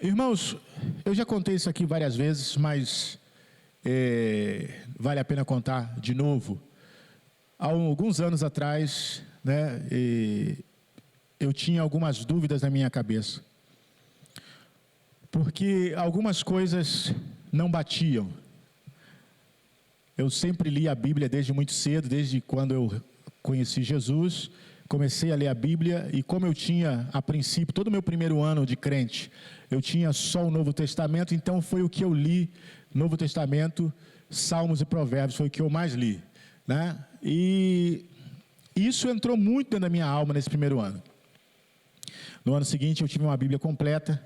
Irmãos, eu já contei isso aqui várias vezes, mas vale a pena contar de novo. Há alguns anos atrás, né, eu tinha algumas dúvidas na minha cabeça, porque algumas coisas não batiam. Eu sempre li a Bíblia desde muito cedo, desde quando eu conheci Jesus. Comecei a ler a Bíblia e como eu tinha, a princípio, todo o meu primeiro ano de crente, eu tinha só o Novo Testamento, então foi o que eu li, Novo Testamento, Salmos e Provérbios, foi o que eu mais li, né? E isso entrou muito dentro da minha alma nesse primeiro ano. No ano seguinte eu tive uma Bíblia completa,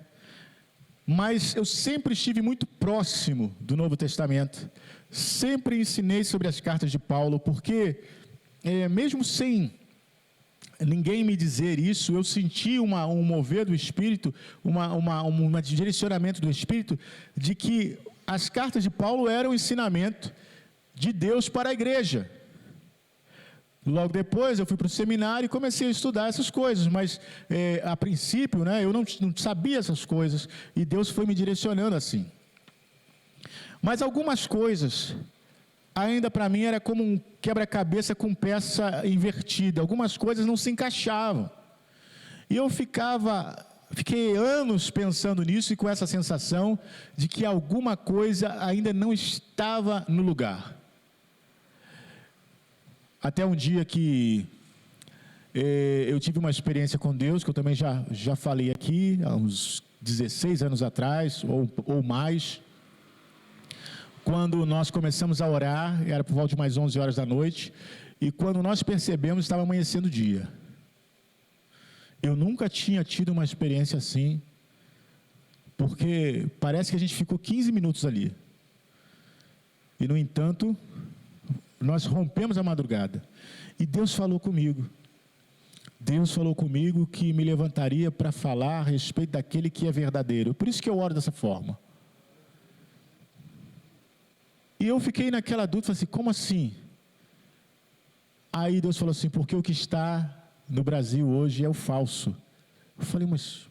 mas eu sempre estive muito próximo do Novo Testamento, sempre ensinei sobre as cartas de Paulo, porque mesmo sem ninguém me dizer isso, eu senti um mover do Espírito, um direcionamento do Espírito, de que as cartas de Paulo eram o ensinamento de Deus para a igreja. Logo depois eu fui para o seminário e comecei a estudar essas coisas, mas a princípio, né, eu não sabia essas coisas, e Deus foi me direcionando assim. Mas algumas coisas ainda para mim era como um quebra-cabeça com peça invertida. Algumas coisas não se encaixavam. E eu fiquei anos pensando nisso e com essa sensação de que alguma coisa ainda não estava no lugar. Até um dia que eu tive uma experiência com Deus, que eu também já falei aqui, há uns 16 anos atrás, ou mais. Quando nós começamos a orar, era por volta de mais 11 horas da noite, e quando nós percebemos, estava amanhecendo o dia. Eu nunca tinha tido uma experiência assim, porque parece que a gente ficou 15 minutos ali. E, no entanto, nós rompemos a madrugada. E Deus falou comigo. Deus falou comigo que me levantaria para falar a respeito daquele que é verdadeiro. Por isso que eu oro dessa forma. E eu fiquei naquela dúvida, falei assim, como assim? Aí Deus falou assim, porque o que está no Brasil hoje é o falso. Eu falei, mas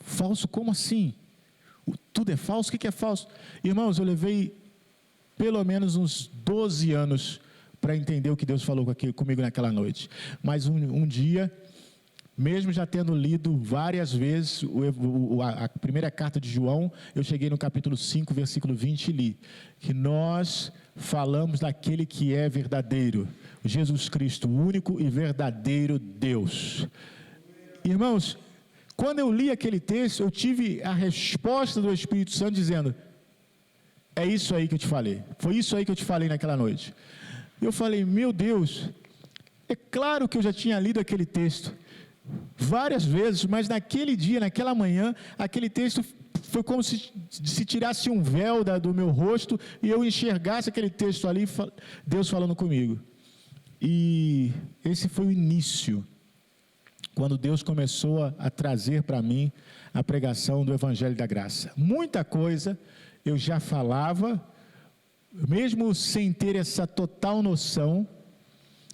falso como assim? Tudo é falso? O que é falso? Irmãos, eu levei pelo menos uns 12 anos para entender o que Deus falou comigo naquela noite. Mas um dia, mesmo já tendo lido várias vezes a primeira carta de João, eu cheguei no capítulo 5, versículo 20 e li, que nós falamos daquele que é verdadeiro, Jesus Cristo, o único e verdadeiro Deus. Irmãos, quando eu li aquele texto, eu tive a resposta do Espírito Santo dizendo, é isso aí que eu te falei, foi isso aí que eu te falei naquela noite. Eu falei, meu Deus, é claro que eu já tinha lido aquele texto várias vezes, mas naquele dia, naquela manhã, aquele texto foi como se tirasse um véu do meu rosto e eu enxergasse aquele texto ali, Deus falando comigo. E esse foi o início, quando Deus começou a trazer para mim a pregação do Evangelho da Graça. Muita coisa eu já falava, mesmo sem ter essa total noção,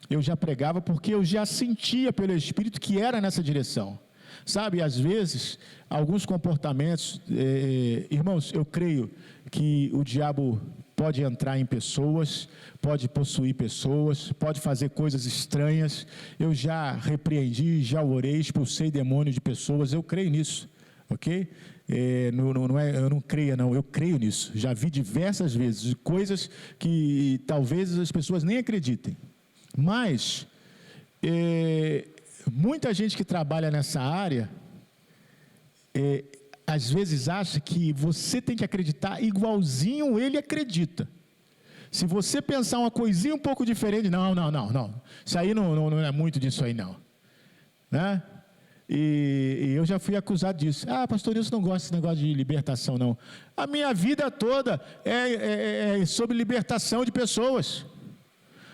eu já pregava, porque eu já sentia pelo Espírito que era nessa direção. Sabe, às vezes, alguns comportamentos, irmãos, eu creio que o diabo pode entrar em pessoas, pode possuir pessoas, pode fazer coisas estranhas. Eu já repreendi, já orei, expulsei demônios de pessoas, eu creio nisso, ok? Não é, eu não creia não, eu creio nisso. Já vi diversas vezes, coisas que talvez as pessoas nem acreditem. Mas, muita gente que trabalha nessa área, às vezes acha que você tem que acreditar igualzinho ele acredita. Se você pensar uma coisinha um pouco diferente, não, isso aí não é muito disso aí não, né? E eu já fui acusado disso. Pastor Nilson não gosta desse negócio de libertação não. A minha vida toda é sobre libertação de pessoas.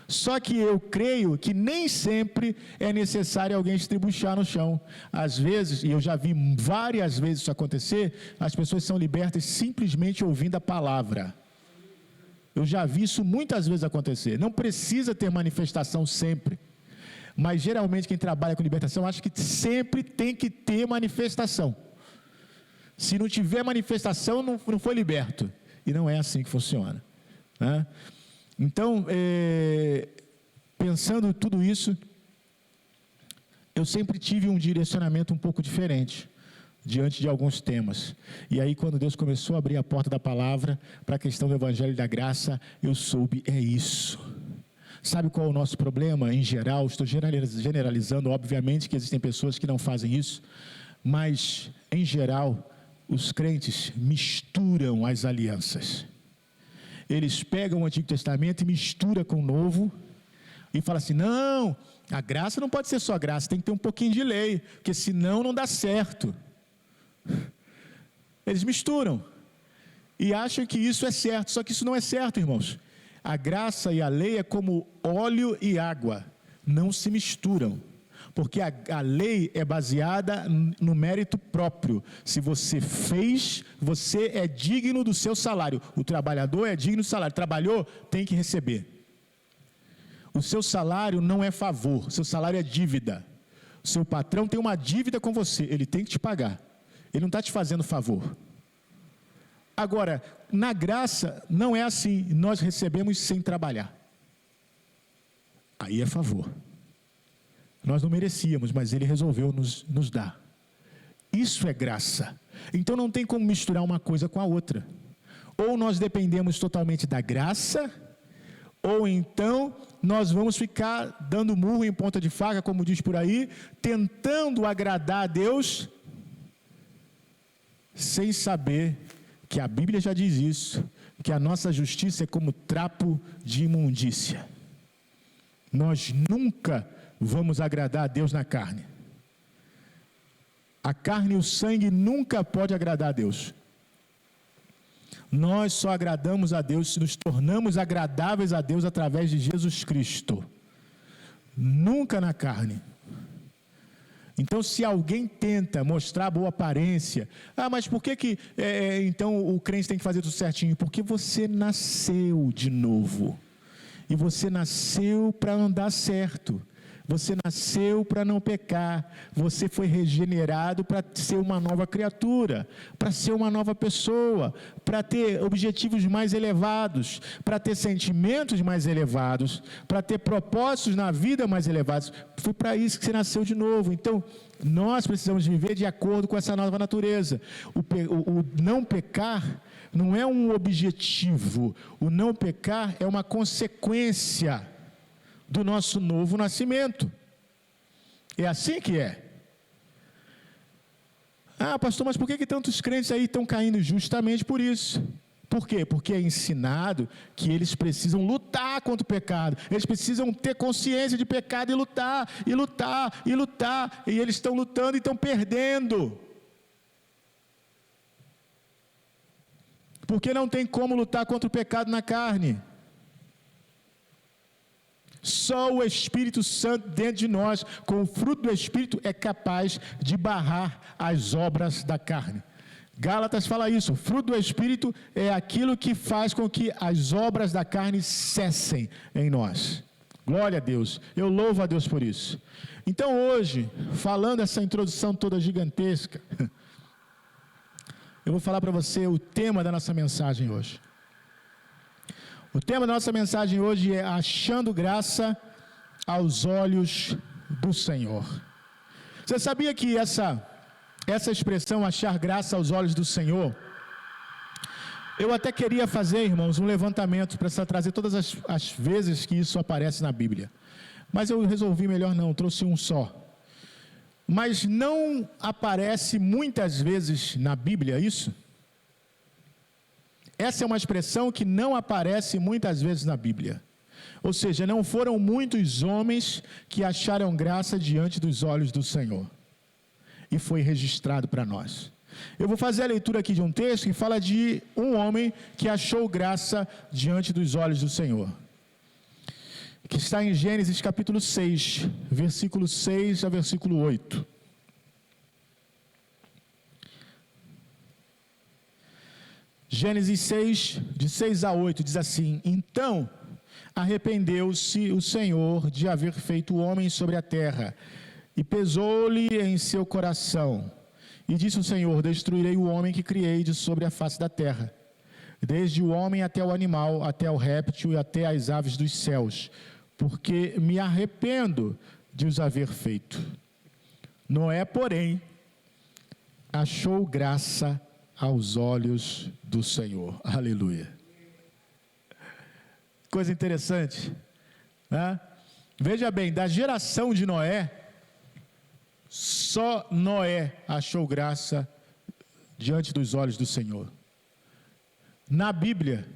Só que eu creio que nem sempre é necessário alguém estribuchar no chão. Às vezes, e eu já vi várias vezes isso acontecer, as pessoas são libertas simplesmente ouvindo a palavra. Eu já vi isso muitas vezes acontecer. Não precisa ter manifestação sempre. Mas geralmente quem trabalha com libertação acha que sempre tem que ter manifestação. Se não tiver manifestação, não foi liberto. E não é assim que funciona, né? Então, pensando tudo isso, eu sempre tive um direcionamento um pouco diferente diante de alguns temas. E aí, quando Deus começou a abrir a porta da palavra para a questão do Evangelho da Graça, eu soube, é isso. Sabe qual é o nosso problema? Em geral, estou generalizando, obviamente que existem pessoas que não fazem isso, mas, em geral, os crentes misturam as alianças. Eles pegam o Antigo Testamento e misturam com o Novo, e falam assim, não, a graça não pode ser só graça, tem que ter um pouquinho de lei, porque senão não dá certo. Eles misturam, e acham que isso é certo, só que isso não é certo, irmãos. A graça e a lei é como óleo e água, não se misturam, porque a lei é baseada no mérito próprio. Se você fez, você é digno do seu salário. O trabalhador é digno do salário, trabalhou, tem que receber. O seu salário não é favor, o seu salário é dívida. O seu patrão tem uma dívida com você, ele tem que te pagar, ele não está te fazendo favor. Agora, na graça, não é assim, nós recebemos sem trabalhar. Aí é favor. Nós não merecíamos, mas Ele resolveu nos dar. Isso é graça. Então não tem como misturar uma coisa com a outra. Ou nós dependemos totalmente da graça, ou então nós vamos ficar dando murro em ponta de faca, como diz por aí, tentando agradar a Deus, sem saber que a Bíblia já diz isso, que a nossa justiça é como trapo de imundícia. Nós nunca vamos agradar a Deus na carne. A carne e o sangue nunca pode agradar a Deus. Nós só agradamos a Deus, nos tornamos agradáveis a Deus através de Jesus Cristo. Nunca na carne. Então, se alguém tenta mostrar boa aparência, mas por que então o crente tem que fazer tudo certinho? Porque você nasceu de novo. E você nasceu para andar certo. Você nasceu para não pecar, você foi regenerado para ser uma nova criatura, para ser uma nova pessoa, para ter objetivos mais elevados, para ter sentimentos mais elevados, para ter propósitos na vida mais elevados. Foi para isso que você nasceu de novo. Então, nós precisamos viver de acordo com essa nova natureza. O não pecar não é um objetivo, o não pecar é uma consequência do nosso novo nascimento. É assim que é. Pastor, mas por que tantos crentes aí estão caindo? Justamente por isso. Por quê? Porque é ensinado que eles precisam lutar contra o pecado, eles precisam ter consciência de pecado e lutar, e lutar, e lutar, e eles estão lutando e estão perdendo. Porque não tem como lutar contra o pecado na carne. Só o Espírito Santo dentro de nós, com o fruto do Espírito, é capaz de barrar as obras da carne. Gálatas fala isso, o fruto do Espírito é aquilo que faz com que as obras da carne cessem em nós. Glória a Deus, eu louvo a Deus por isso. Então hoje, falando essa introdução toda gigantesca, eu vou falar para você o tema da nossa mensagem hoje. O tema da nossa mensagem hoje é achando graça aos olhos do Senhor. Você sabia que essa expressão, achar graça aos olhos do Senhor, eu até queria fazer, irmãos, um levantamento para trazer todas as vezes que isso aparece na Bíblia. Mas eu resolvi melhor não, trouxe um só. Mas não aparece muitas vezes na Bíblia isso? Essa é uma expressão que não aparece muitas vezes na Bíblia. Ou seja, não foram muitos homens que acharam graça diante dos olhos do Senhor. E foi registrado para nós. Eu vou fazer a leitura aqui de um texto que fala de um homem que achou graça diante dos olhos do Senhor. Que está em Gênesis capítulo 6, versículo 6 a versículo 8. Gênesis 6, de 6 a 8, diz assim: Então arrependeu-se o Senhor de haver feito o homem sobre a terra, e pesou-lhe em seu coração, E disse o Senhor: destruirei o homem que criei de sobre a face da terra, desde o homem até o animal, até o réptil e até as aves dos céus, porque me arrependo de os haver feito. Noé, porém, achou graça aos olhos do Senhor. Aleluia. Coisa interessante, né? Veja bem, da geração de Noé, só Noé achou graça diante dos olhos do Senhor. Na Bíblia,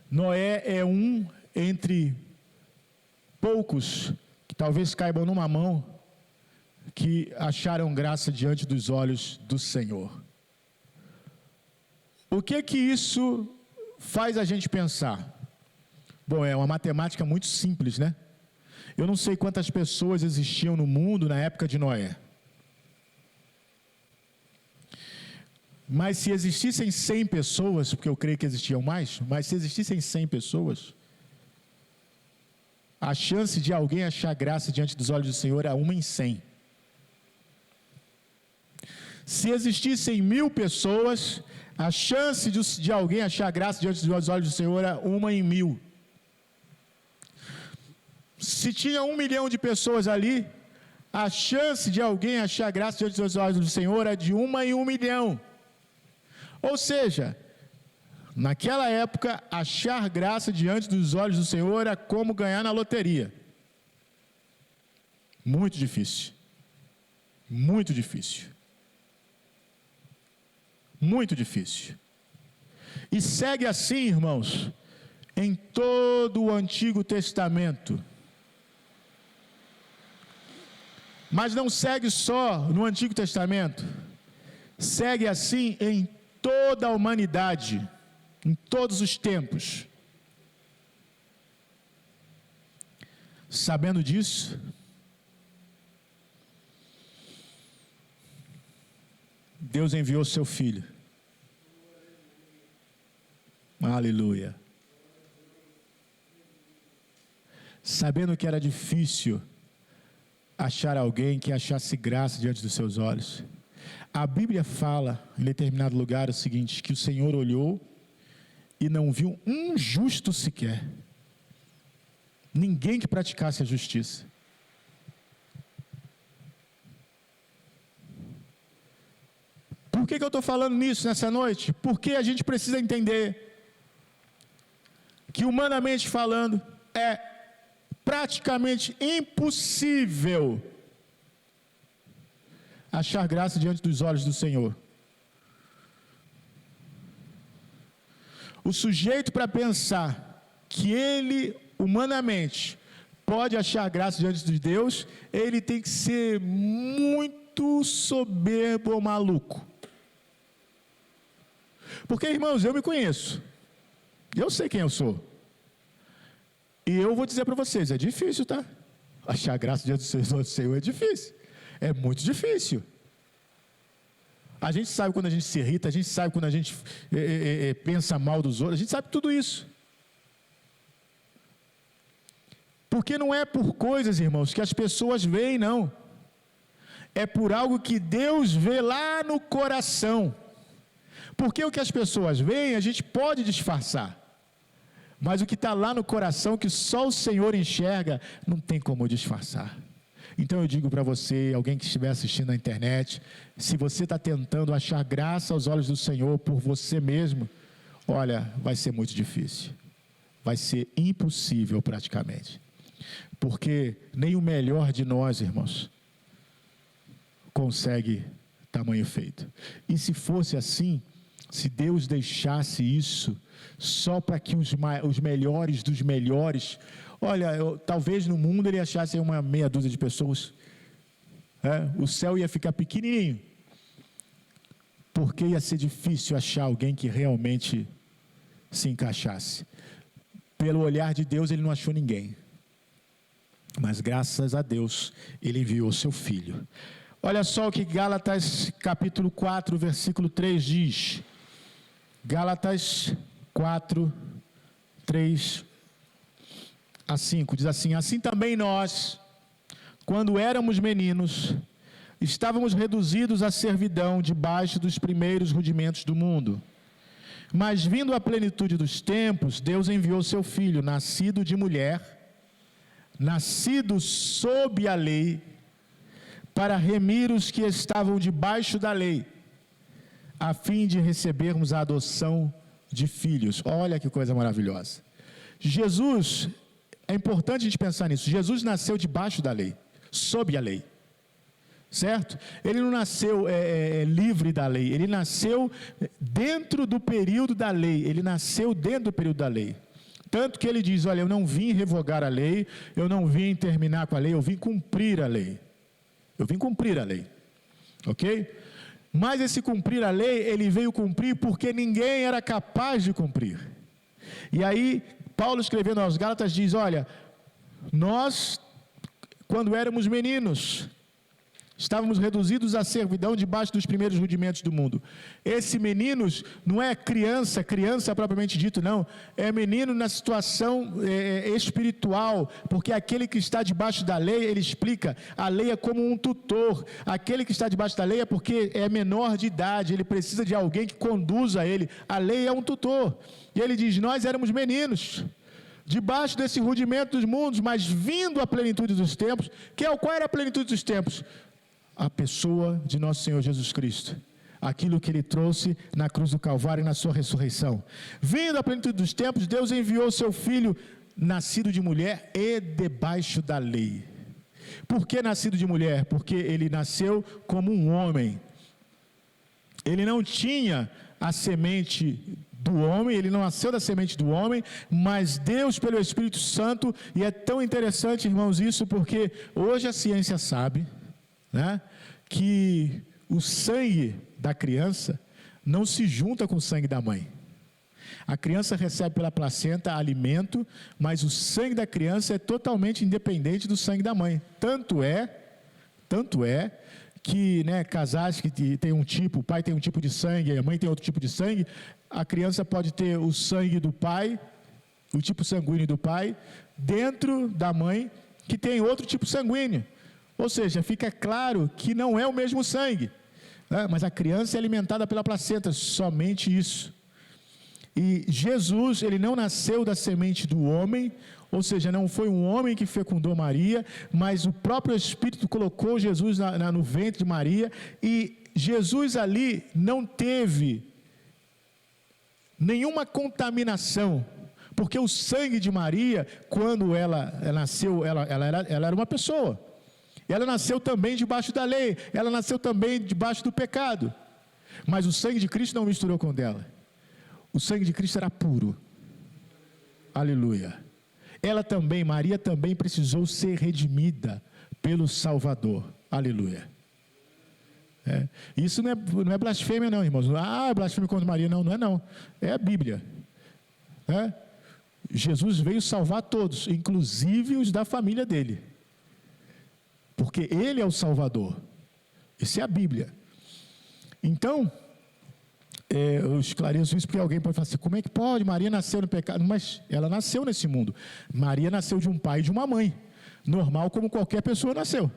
Noé é um entre poucos, que talvez caibam numa mão, que acharam graça diante dos olhos do Senhor. O que isso faz a gente pensar? Bom, é uma matemática muito simples, né? Eu não sei quantas pessoas existiam no mundo na época de Noé. Mas se existissem 100 pessoas, porque eu creio que existiam mais, mas se existissem 100 pessoas, a chance de alguém achar graça diante dos olhos do Senhor é 1 em 100. Se existissem 1000 pessoas, a chance de alguém achar graça diante dos olhos do Senhor é 1 em 1000. Se tinha 1 milhão de pessoas ali, a chance de alguém achar graça diante dos olhos do Senhor é de 1 em 1 milhão. Ou seja, naquela época, achar graça diante dos olhos do Senhor era como ganhar na loteria. Muito difícil. Muito difícil. Muito difícil. E segue assim, irmãos, em todo o Antigo Testamento. Mas não segue só no Antigo Testamento, segue assim em toda a humanidade, em todos os tempos. Sabendo disso, Deus enviou seu Filho. Aleluia. Sabendo que era difícil achar alguém que achasse graça diante dos seus olhos, a Bíblia fala em determinado lugar o seguinte, que o Senhor olhou e não viu um justo sequer, ninguém que praticasse a justiça. Por que eu estou falando nisso nessa noite? Porque a gente precisa entender que, humanamente falando, é praticamente impossível achar graça diante dos olhos do Senhor. O sujeito, para pensar que ele, humanamente, pode achar graça diante de Deus, ele tem que ser muito soberbo ou maluco. Porque, irmãos, eu me conheço. Eu sei quem eu sou. E eu vou dizer para vocês, é difícil, tá? Achar graça diante do Senhor é difícil. É muito difícil. A gente sabe quando a gente se irrita, a gente sabe quando a gente pensa mal dos outros, a gente sabe tudo isso. Porque não é por coisas, irmãos, que as pessoas veem, não. É por algo que Deus vê lá no coração. Porque o que as pessoas veem, a gente pode disfarçar. Mas o que está lá no coração, que só o Senhor enxerga, não tem como disfarçar. Então eu digo para você, alguém que estiver assistindo na internet, se você está tentando achar graça aos olhos do Senhor por você mesmo, olha, vai ser muito difícil. Vai ser impossível praticamente. Porque nem o melhor de nós, irmãos, consegue tamanho feito. E se fosse assim, se Deus deixasse isso só para que os melhores dos melhores, olha, talvez no mundo ele achasse uma meia dúzia de pessoas, o céu ia ficar pequenininho, porque ia ser difícil achar alguém que realmente se encaixasse. Pelo olhar de Deus, ele não achou ninguém, mas graças a Deus, ele enviou seu Filho. Olha só o que Gálatas capítulo 4, versículo 3 diz. Gálatas 4, 3 a 5, diz assim: assim também nós, quando éramos meninos, estávamos reduzidos à servidão debaixo dos primeiros rudimentos do mundo. Mas vindo a plenitude dos tempos, Deus enviou seu Filho, nascido de mulher, nascido sob a lei, para remir os que estavam debaixo da lei, a fim de recebermos a adoção de filhos. Olha que coisa maravilhosa. Jesus, é importante a gente pensar nisso, Jesus nasceu debaixo da lei, sob a lei, certo? Ele não nasceu livre da lei, ele nasceu dentro do período da lei, ele nasceu dentro do período da lei. Tanto que ele diz, olha, eu não vim revogar a lei, eu não vim terminar com a lei, eu vim cumprir a lei. Eu vim cumprir a lei, ok? Mas esse cumprir a lei, ele veio cumprir porque ninguém era capaz de cumprir. E aí, Paulo escrevendo aos Gálatas diz, olha, nós, quando éramos meninos, estávamos reduzidos à servidão debaixo dos primeiros rudimentos do mundo. Esse meninos não é criança propriamente dito, não. É menino na situação espiritual, porque aquele que está debaixo da lei, ele explica, a lei é como um tutor. Aquele que está debaixo da lei é porque é menor de idade, ele precisa de alguém que conduza ele. A lei é um tutor. E ele diz, nós éramos meninos, debaixo desse rudimento dos mundos, mas vindo à plenitude dos tempos. Qual era a plenitude dos tempos? A pessoa de nosso Senhor Jesus Cristo, aquilo que Ele trouxe na cruz do Calvário e na sua ressurreição. Vindo à plenitude dos tempos, Deus enviou seu Filho, nascido de mulher e debaixo da lei. Por que nascido de mulher? Porque Ele nasceu como um homem. Ele não tinha a semente do homem, ele não nasceu da semente do homem, mas Deus pelo Espírito Santo, e é tão interessante, irmãos, isso, porque hoje a ciência sabe, né, que o sangue da criança não se junta com o sangue da mãe. A criança recebe pela placenta alimento, mas o sangue da criança é totalmente independente do sangue da mãe. Tanto é que, né, casais que tem um tipo, o pai tem um tipo de sangue, a mãe tem outro tipo de sangue, a criança pode ter o sangue do pai, o tipo sanguíneo do pai, dentro da mãe, que tem outro tipo sanguíneo. Ou seja, fica claro que não é o mesmo sangue, né? Mas a criança é alimentada pela placenta, somente isso. E Jesus, ele não nasceu da semente do homem, ou seja, não foi um homem que fecundou Maria, mas o próprio Espírito colocou Jesus no ventre de Maria, e Jesus ali não teve nenhuma contaminação, porque o sangue de Maria, quando ela nasceu, ela era uma pessoa. Ela nasceu também debaixo da lei, ela nasceu também debaixo do pecado, mas o sangue de Cristo não misturou com o dela. O sangue de Cristo era puro. Aleluia. Maria também precisou ser redimida pelo Salvador. Aleluia. Isso não é blasfêmia não, irmãos. Blasfêmia contra Maria, não é não. É a Bíblia. Jesus veio salvar todos, inclusive os da família dele. Porque Ele é o Salvador. Isso é a Bíblia. Então, eu esclareço isso porque alguém pode falar assim, como é que pode? Maria nasceu no pecado. Mas ela nasceu nesse mundo. Maria nasceu de um pai e de uma mãe. Normal como qualquer pessoa nasceu.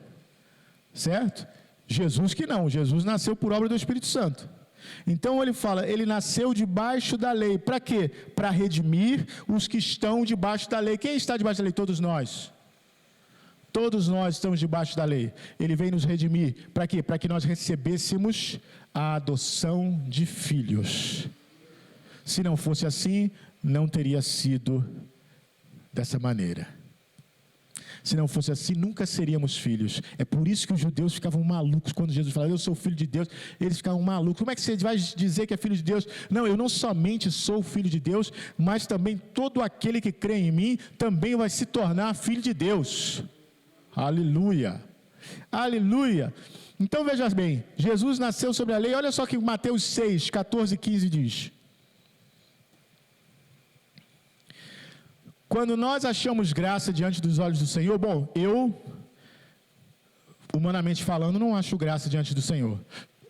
Certo? Jesus que não. Jesus nasceu por obra do Espírito Santo. Então ele fala, ele nasceu debaixo da lei. Para quê? Para redimir os que estão debaixo da lei. Quem está debaixo da lei? Todos nós. Todos nós estamos debaixo da lei. Ele veio nos redimir. Para quê? Para que nós recebêssemos a adoção de filhos. Se não fosse assim, não teria sido dessa maneira. Se não fosse assim, nunca seríamos filhos. É por isso que os judeus ficavam malucos quando Jesus falava, eu sou filho de Deus. Eles ficavam malucos. Como é que você vai dizer que é filho de Deus? Não, eu não somente sou filho de Deus, mas também todo aquele que crê em mim também vai se tornar filho de Deus. Aleluia, aleluia. Então veja bem, Jesus nasceu sobre a lei. Olha só que Mateus 6, 14 e 15 diz. Quando nós achamos graça diante dos olhos do Senhor, bom, eu, humanamente falando, não acho graça diante do Senhor,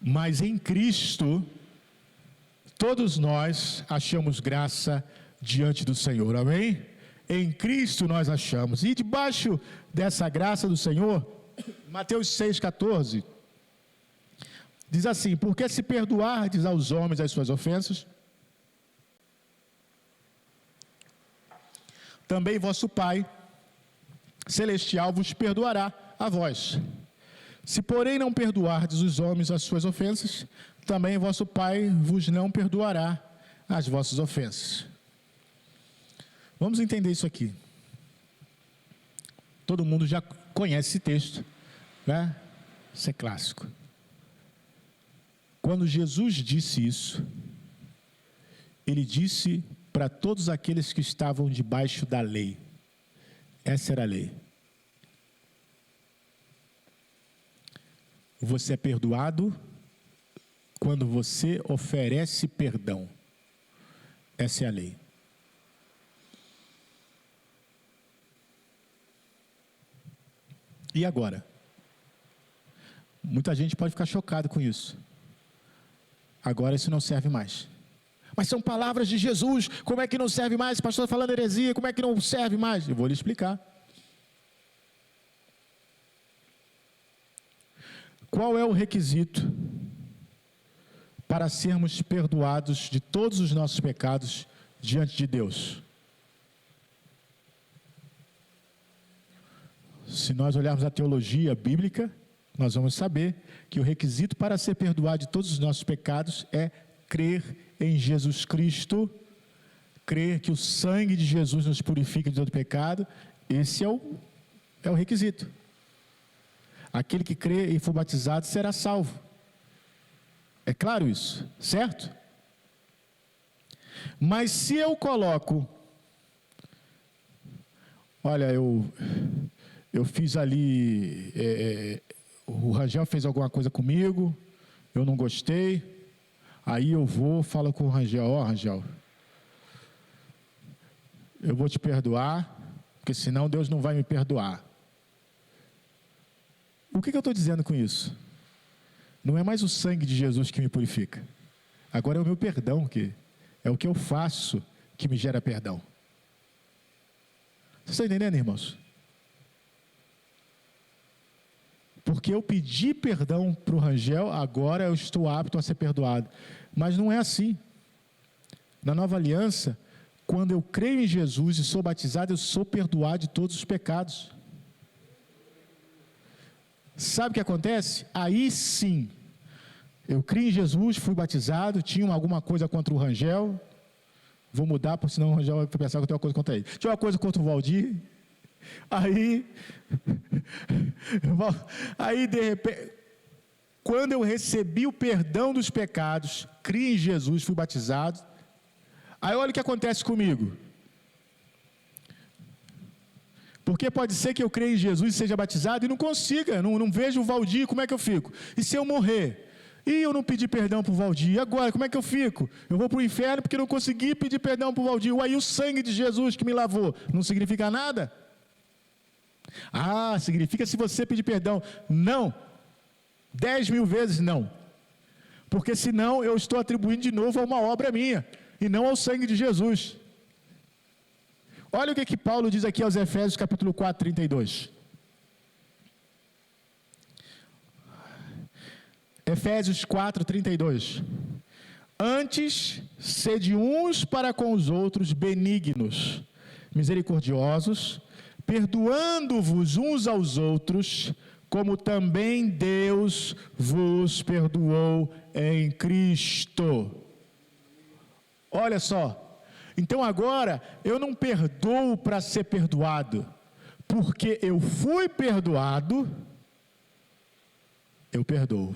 mas em Cristo, todos nós achamos graça diante do Senhor, amém? Em Cristo nós achamos, e debaixo dessa graça do Senhor, Mateus 6,14, Diz assim: porque se perdoardes aos homens as suas ofensas, também vosso Pai Celestial vos perdoará a vós. Se, porém, não perdoardes os homens as suas ofensas, também vosso Pai vos não perdoará as vossas ofensas. Vamos entender isso aqui. Todo mundo já conhece esse texto, né? Isso é clássico. Quando Jesus disse isso, ele disse para todos aqueles que estavam debaixo da lei. Essa era a lei. Você é perdoado quando você oferece perdão. Essa é a lei. E agora? Muita gente pode ficar chocado com isso. Agora isso não serve mais. Mas são palavras de Jesus, como é que não serve mais? O pastor está falando heresia, como é que não serve mais? Eu vou lhe explicar. Qual é o requisito para sermos perdoados de todos os nossos pecados diante de Deus? Se nós olharmos a teologia bíblica, nós vamos saber que o requisito para ser perdoado de todos os nossos pecados é crer em Jesus Cristo, crer que o sangue de Jesus nos purifica de todo pecado. Esse é o requisito. Aquele que crê e for batizado será salvo. É claro isso, certo? Mas se eu coloco, olha, eu fiz ali, o Rangel fez alguma coisa comigo, eu não gostei, aí eu falo com o Rangel: Rangel, eu vou te perdoar, porque senão Deus não vai me perdoar. O que eu estou dizendo com isso? Não é mais o sangue de Jesus que me purifica. Agora é o meu perdão, que é o que eu faço que me gera perdão. Vocês estão entendendo, irmãos? Porque eu pedi perdão para o Rangel, agora eu estou apto a ser perdoado. Mas não é assim. Na nova aliança, quando eu creio em Jesus e sou batizado, eu sou perdoado de todos os pecados. Sabe o que acontece? Aí sim, eu criei em Jesus, fui batizado, tinha alguma coisa contra o Rangel, vou mudar, porque senão o Rangel vai pensar que eu tenho uma coisa contra ele. Tinha uma coisa contra o Valdir, aí de repente, quando eu recebi o perdão dos pecados, criei em Jesus, fui batizado, aí olha o que acontece comigo. Porque pode ser que eu creia em Jesus e seja batizado e não consiga, não vejo o Valdir, como é que eu fico? E se eu morrer? E eu não pedi perdão para o Valdir, e agora, como é que eu fico? Eu vou para o inferno porque não consegui pedir perdão para o Valdir. Aí o sangue de Jesus que me lavou, não significa nada? Ah, significa se você pedir perdão. Não, 10.000 vezes não. Porque senão eu estou atribuindo de novo a uma obra minha, e não ao sangue de Jesus. Olha o que Paulo diz aqui aos Efésios, capítulo 4, 32. Efésios 4, 32. Antes, sede uns para com os outros benignos, misericordiosos, perdoando-vos uns aos outros, como também Deus vos perdoou em Cristo. Olha só. Então agora, eu não perdoo para ser perdoado, porque eu fui perdoado, eu perdoo.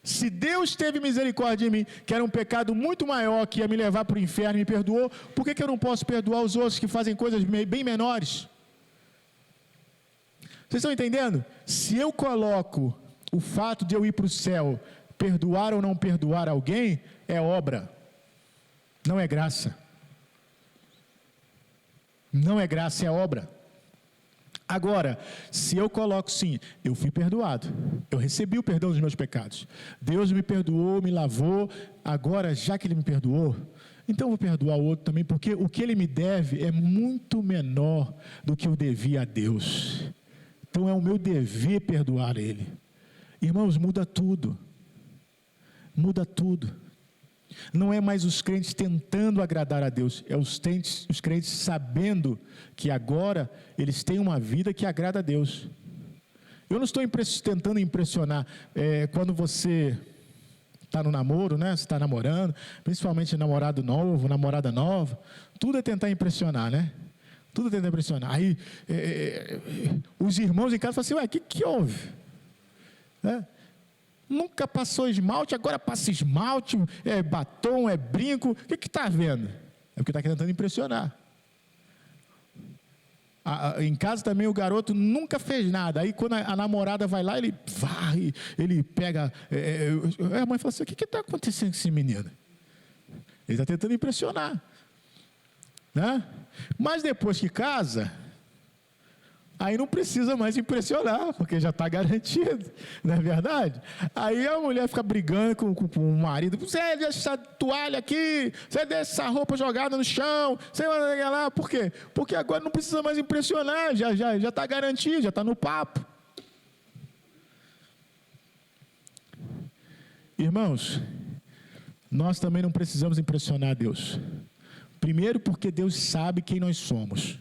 Se Deus teve misericórdia de mim, que era um pecado muito maior, que ia me levar para o inferno e me perdoou, por que eu não posso perdoar os outros que fazem coisas bem menores? Vocês estão entendendo? Se eu coloco o fato de eu ir para o céu, perdoar ou não perdoar alguém, é obra. Não é graça. Não é graça, é obra. Agora, se eu coloco sim, eu fui perdoado, eu recebi o perdão dos meus pecados, Deus me perdoou, me lavou, agora já que Ele me perdoou, então eu vou perdoar o outro também, porque o que Ele me deve é muito menor do que eu devia a Deus. Então é o meu dever perdoar Ele. Irmãos, muda tudo. Muda tudo. Não é mais os crentes tentando agradar a Deus, é os crentes sabendo que agora eles têm uma vida que agrada a Deus. Eu não estou tentando impressionar. Quando você está no namoro, né? Você está namorando, principalmente namorado novo, namorada nova, tudo é tentar impressionar, né? Tudo é tentar impressionar. Aí, os irmãos em casa falam assim, ué, o que houve? Nunca passou esmalte, agora passa esmalte, é batom, é brinco, o que está vendo? É porque está tentando impressionar. Em casa também o garoto nunca fez nada, aí quando a namorada vai lá, ele varre, ele pega, a mãe fala assim, o que está acontecendo com esse menino? Ele está tentando impressionar, né? Mas depois que casa, aí não precisa mais impressionar, porque já está garantido, não é verdade? Aí a mulher fica brigando com o marido, você deixa essa toalha aqui, você deixa essa roupa jogada no chão, você vai lá, por quê? Porque agora não precisa mais impressionar, já está garantido, já está no papo. Irmãos, nós também não precisamos impressionar Deus. Primeiro porque Deus sabe quem nós somos.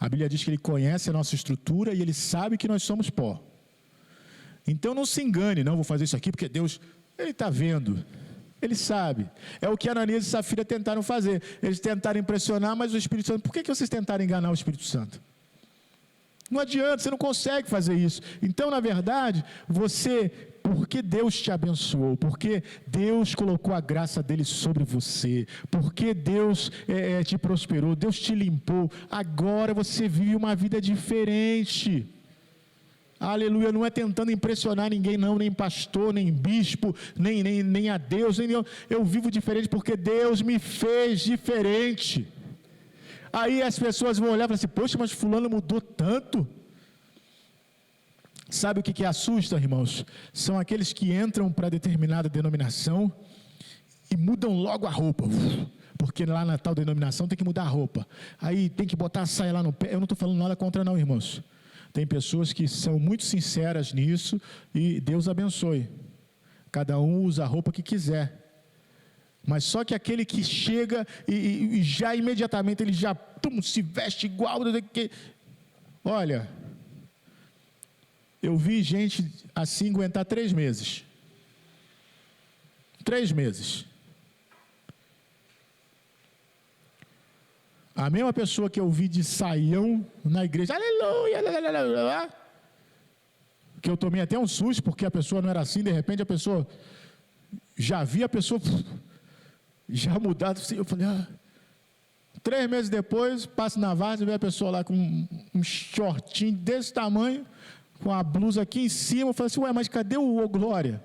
A Bíblia diz que Ele conhece a nossa estrutura e Ele sabe que nós somos pó. Então não se engane, não vou fazer isso aqui porque Deus, Ele está vendo, Ele sabe. É o que Ananias e Safira tentaram fazer. Eles tentaram impressionar, mas o Espírito Santo, por que vocês tentaram enganar o Espírito Santo? Não adianta, você não consegue fazer isso. Então, na verdade, porque Deus te abençoou, porque Deus colocou a graça dele sobre você, porque Deus te prosperou, Deus te limpou, agora você vive uma vida diferente. Aleluia, não é tentando impressionar ninguém não, nem pastor, nem bispo, nem a Deus, eu vivo diferente porque Deus me fez diferente. Aí as pessoas vão olhar e falar assim, poxa, mas fulano mudou tanto. Sabe o que assusta, irmãos? São aqueles que entram para determinada denominação e mudam logo a roupa, porque lá na tal denominação tem que mudar a roupa, aí tem que botar a saia lá no pé. Eu não estou falando nada contra não, irmãos. Tem pessoas que são muito sinceras nisso e Deus abençoe. Cada um usa a roupa que quiser. Mas só que aquele que chega e já imediatamente ele já se veste igual. Olha, eu vi gente assim aguentar 3 meses. 3 meses. A mesma pessoa que eu vi de saião na igreja, aleluia, aleluia, que eu tomei até um susto, porque a pessoa não era assim, de repente a pessoa, já vi a pessoa já mudado, eu falei, 3 meses depois, passo na várzea e vê a pessoa lá com um shortinho desse tamanho, com a blusa aqui em cima, eu falei assim, mas cadê o glória?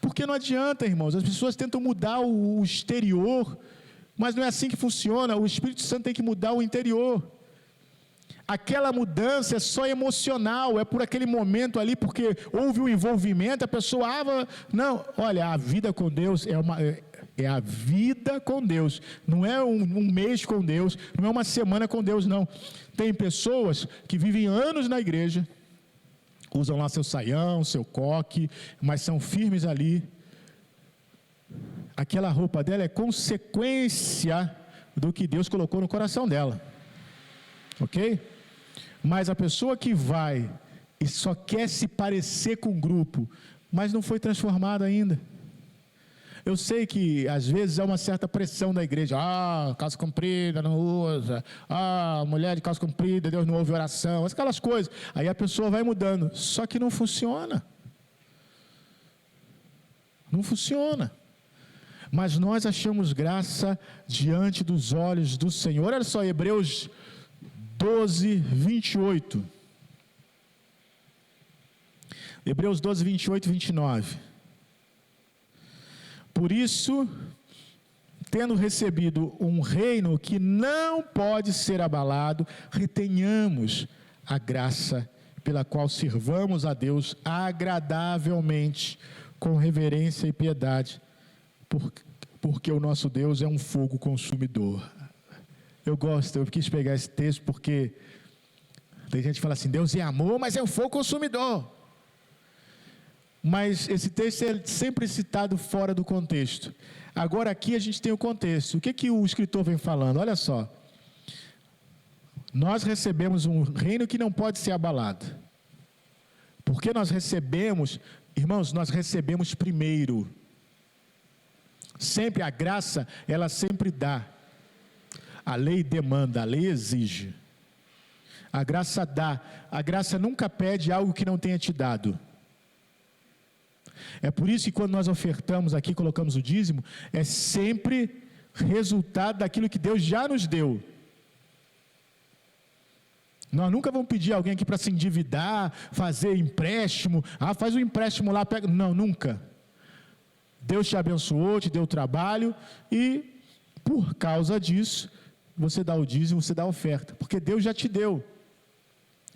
Porque não adianta, irmãos, as pessoas tentam mudar o exterior, mas não é assim que funciona. O Espírito Santo tem que mudar o interior. Aquela mudança é só emocional, é por aquele momento ali, porque houve um envolvimento, a pessoa, não, olha, a vida com Deus é a vida com Deus, não é um mês com Deus, não é uma semana com Deus, não. Tem pessoas que vivem anos na igreja, usam lá seu saião, seu coque, mas são firmes ali. Aquela roupa dela é consequência do que Deus colocou no coração dela, ok? Mas a pessoa que vai e só quer se parecer com o grupo, mas não foi transformada ainda. Eu sei que às vezes há uma certa pressão da igreja, calça comprida não usa, mulher de calça comprida, Deus não ouve oração, aquelas coisas, aí a pessoa vai mudando, só que não funciona. Não funciona. Mas nós achamos graça diante dos olhos do Senhor. Olha só, Hebreus 12, 28. Hebreus 12, 28 e 29. Por isso, tendo recebido um reino que não pode ser abalado, retenhamos a graça pela qual sirvamos a Deus agradavelmente, com reverência e piedade, porque o nosso Deus é um fogo consumidor. Eu quis pegar esse texto porque Tem gente que fala assim, Deus é amor, mas é um fogo consumidor. Mas esse texto é sempre citado fora do contexto. Agora aqui a gente tem o contexto. O que o escritor vem falando? Olha só. Nós recebemos um reino que não pode ser abalado. Porque nós recebemos, irmãos, nós recebemos primeiro. Sempre a graça, ela sempre dá. A lei demanda, a lei exige. A graça dá. A graça nunca pede algo que não tenha te dado. É por isso que quando nós ofertamos aqui, colocamos o dízimo, é sempre resultado daquilo que Deus já nos deu. Nós nunca vamos pedir alguém aqui para se endividar, fazer empréstimo. Faz um empréstimo lá, pega. Não, nunca. Deus te abençoou, te deu trabalho e por causa disso, você dá o dízimo, você dá a oferta, porque Deus já te deu.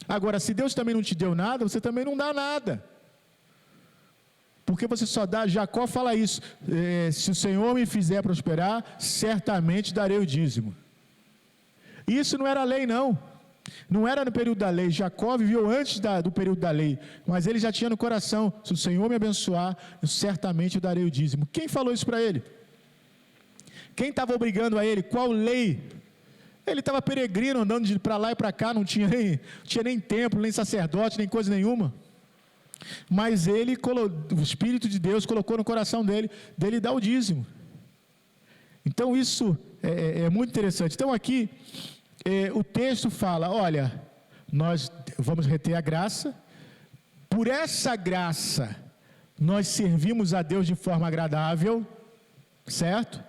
Agora, se Deus também não te deu nada, você também não dá nada. Porque você só dá, Jacó fala isso, se o Senhor me fizer prosperar, certamente darei o dízimo. Isso não era lei não, não era no período da lei. Jacó viveu antes do período da lei, mas ele já tinha no coração, se o Senhor me abençoar, eu certamente darei o dízimo. Quem falou isso para ele? Quem estava obrigando a ele? Qual lei? Ele estava peregrino, andando para lá e para cá, não tinha nem templo, nem sacerdote, nem coisa nenhuma. Mas o Espírito de Deus colocou no coração dele dar o dízimo. Então isso é muito interessante. Então aqui, o texto fala, olha, nós vamos reter a graça, por essa graça, nós servimos a Deus de forma agradável, certo?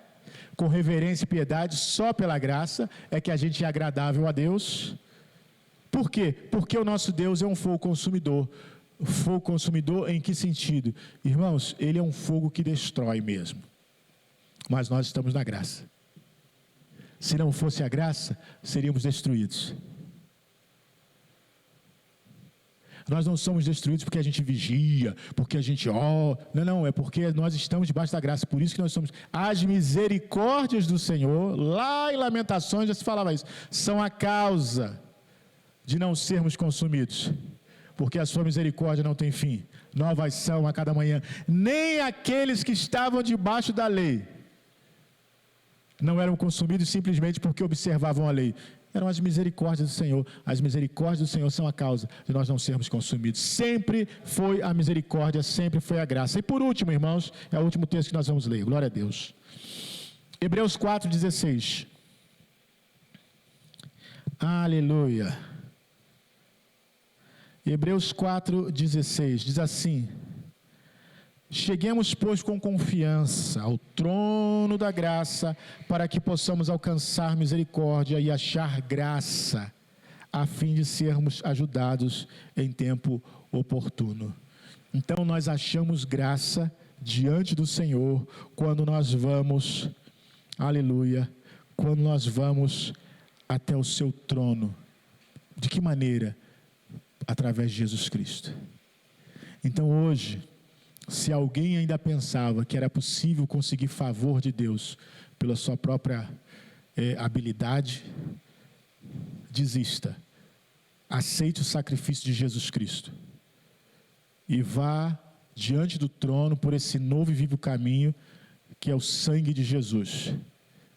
Com reverência e piedade, só pela graça é que a gente é agradável a Deus. Por quê? Porque o nosso Deus é um fogo consumidor. Fogo consumidor em que sentido? Irmãos, ele é um fogo que destrói mesmo. Mas nós estamos na graça. Se não fosse a graça, seríamos destruídos. Nós não somos destruídos porque a gente vigia, porque a gente não, é porque nós estamos debaixo da graça, por isso que nós somos. As misericórdias do Senhor, lá em Lamentações já se falava isso, são a causa de não sermos consumidos, porque a sua misericórdia não tem fim, novas são a cada manhã. Nem aqueles que estavam debaixo da lei não eram consumidos simplesmente porque observavam a lei. Eram as misericórdias do Senhor. As misericórdias do Senhor são a causa de nós não sermos consumidos. Sempre foi a misericórdia, sempre foi a graça. E por último, irmãos, é o último texto que nós vamos ler. Glória a Deus. Hebreus 4,16. Aleluia. Hebreus 4,16 diz assim: cheguemos, pois, com confiança ao trono da graça, para que possamos alcançar misericórdia e achar graça, a fim de sermos ajudados em tempo oportuno. Então nós achamos graça diante do Senhor quando nós vamos, aleluia, quando nós vamos até o seu trono. De que maneira? Através de Jesus Cristo. Então hoje, se alguém ainda pensava que era possível conseguir favor de Deus pela sua própria habilidade, desista. Aceite o sacrifício de Jesus Cristo e vá diante do trono por esse novo e vivo caminho que é o sangue de Jesus.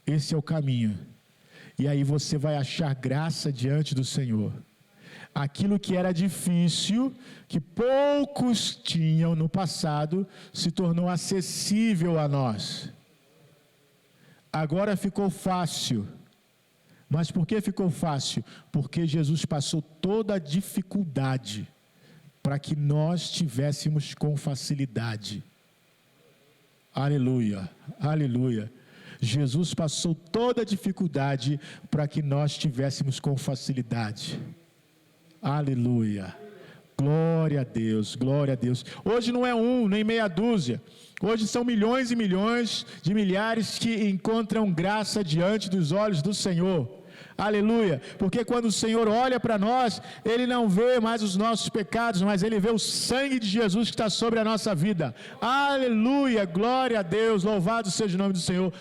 Esse é o caminho. E aí você vai achar graça diante do Senhor. Aquilo que era difícil, que poucos tinham no passado, se tornou acessível a nós. Agora ficou fácil. Mas por que ficou fácil? Porque Jesus passou toda a dificuldade para que nós tivéssemos com facilidade. Aleluia, aleluia. Jesus passou toda a dificuldade para que nós tivéssemos com facilidade. Aleluia, glória a Deus, glória a Deus. Hoje não é nem meia dúzia, hoje são milhões e milhões de milhares que encontram graça diante dos olhos do Senhor. Aleluia, porque quando o Senhor olha para nós, Ele não vê mais os nossos pecados, mas Ele vê o sangue de Jesus que está sobre a nossa vida. Aleluia, glória a Deus, louvado seja o nome do Senhor.